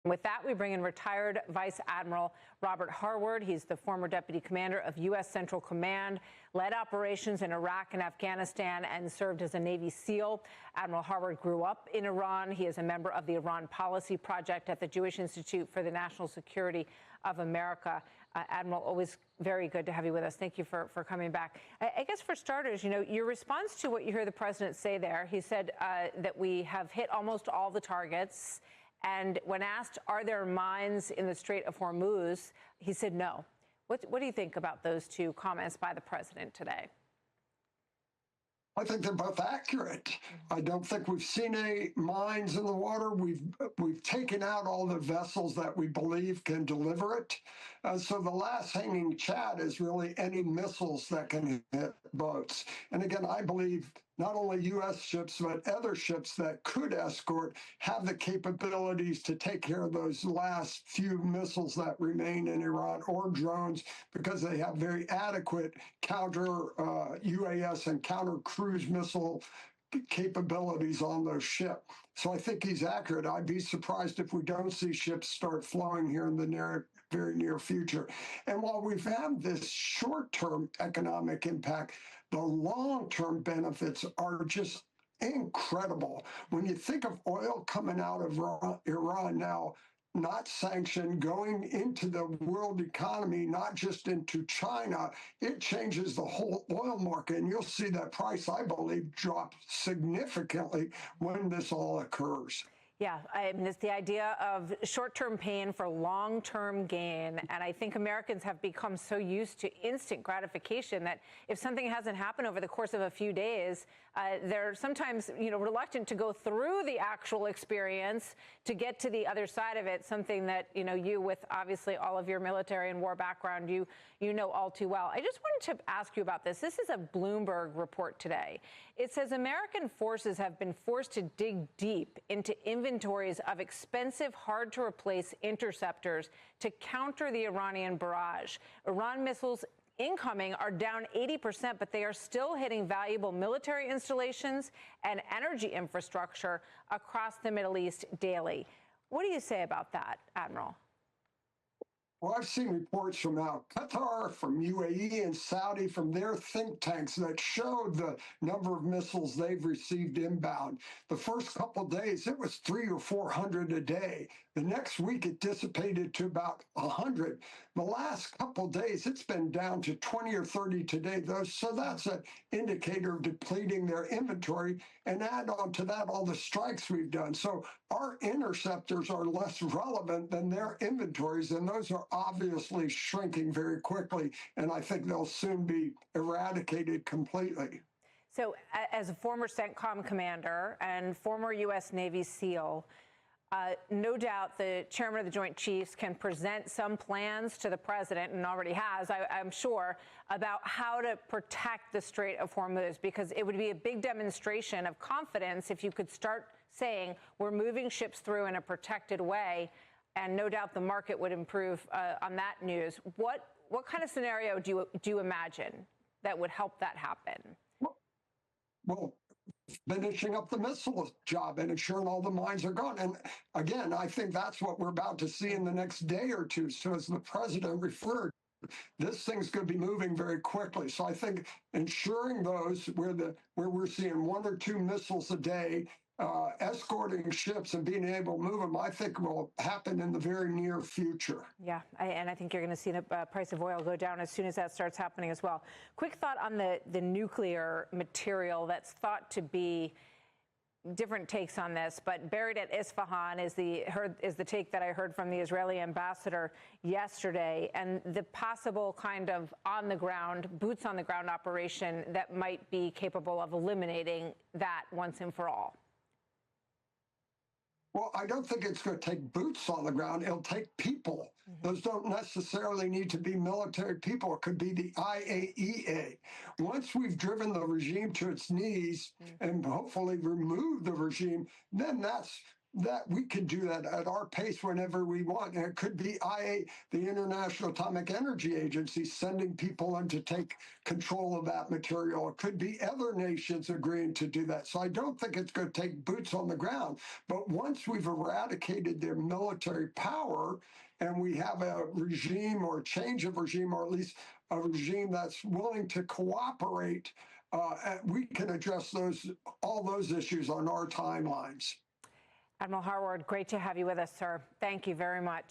With that, we bring in retired Vice Admiral Robert Harward. He's the former deputy commander of U.S. Central Command, led operations in Iraq and Afghanistan, and served as a Navy SEAL. Admiral Harward grew up in Iran. He is a member of the Iran Policy Project at the Jewish Institute for the National Security of America. Admiral, always very good to have you with us. Thank you for coming back. I guess for starters, your response to what you hear the president say there, he said that we have hit almost all the targets. And when asked, are there mines in the Strait of Hormuz, he said no. What do you think about those two comments by the president today? I think they're both accurate. I don't think we've seen any mines in the water. We've taken out all the vessels that we believe can deliver it. So the last hanging chat is really any missiles that can hit boats. And again, I believe not only U.S. ships, but other ships that could escort have the capabilities to take care of those last few missiles that remain in Iran, or drones, because they have very adequate counter UAS and counter cruise missile capabilities on those ships. So I think he's accurate. I'd be surprised if we don't see ships start flowing here in the very near future. And while we've had this short-term economic impact, the long-term benefits are just incredible. When you think of oil coming out of Iran now, not sanctioned, going into the world economy, not just into China, it changes the whole oil market. And you'll see that price, I believe, drop significantly when this all occurs. Yeah, I mean, it's the idea of short-term pain for long-term gain. And I think Americans have become so used to instant gratification that if something hasn't happened over the course of a few days, they're sometimes, reluctant to go through the actual experience to get to the other side of it, something that, you, with obviously all of your military and war background, you know all too well. I just wanted to ask you about this. This is a Bloomberg report today. It says American forces have been forced to dig deep into inventories of expensive, hard-to-replace interceptors to counter the Iranian barrage. Iran missiles incoming are down 80%, but they are still hitting valuable military installations and energy infrastructure across the Middle East daily. What do you say about that, Admiral? Well, I've seen reports from Qatar, from UAE and Saudi, from their think tanks that showed the number of missiles they've received inbound. The first couple of days, it was 300 or 400 a day. The next week, it dissipated to about 100. The last couple of days, it's been down to 20 or 30 today. So that's an indicator of depleting their inventory. And add on to that all the strikes we've done. So our interceptors are less relevant than their inventories, and those are obviously shrinking very quickly, and I think they'll soon be eradicated completely. So as a former CENTCOM commander and former U.S. Navy SEAL, no doubt the chairman of the Joint Chiefs can present some plans to the president, and already has, I'm sure, about how to protect the Strait of Hormuz, because it would be a big demonstration of confidence if you could start saying we're moving ships through in a protected way. And no doubt the market would improve on that news. What kind of scenario do you imagine that would help that happen? Well, finishing up the missile job and ensuring all the mines are gone. And again, I think that's what we're about to see in the next day or two. So as the president referred, this thing's going to be moving very quickly. So I think ensuring those where we're seeing 1 or 2 missiles a day, escorting ships and being able to move them, I think will happen in the very near future. Yeah, and I think you're going to see the price of oil go down as soon as that starts happening as well. Quick thought on the nuclear material that's thought to be different takes on this, but buried at Isfahan is the take that I heard from the Israeli ambassador yesterday, and the possible kind of boots on the ground operation that might be capable of eliminating that once and for all. Well, I don't think it's going to take boots on the ground. It'll take people. Those don't necessarily need to be military people. It could be the IAEA. Once we've driven the regime to its knees and hopefully removed the regime, then that's that we can do that at our pace whenever we want. And it could be the International Atomic Energy Agency, sending people in to take control of that material. It could be other nations agreeing to do that. So I don't think it's going to take boots on the ground. But once we've eradicated their military power and we have a regime or a change of regime, or at least a regime that's willing to cooperate, we can address all those issues on our timelines. Admiral Harward, great to have you with us, sir. Thank you very much.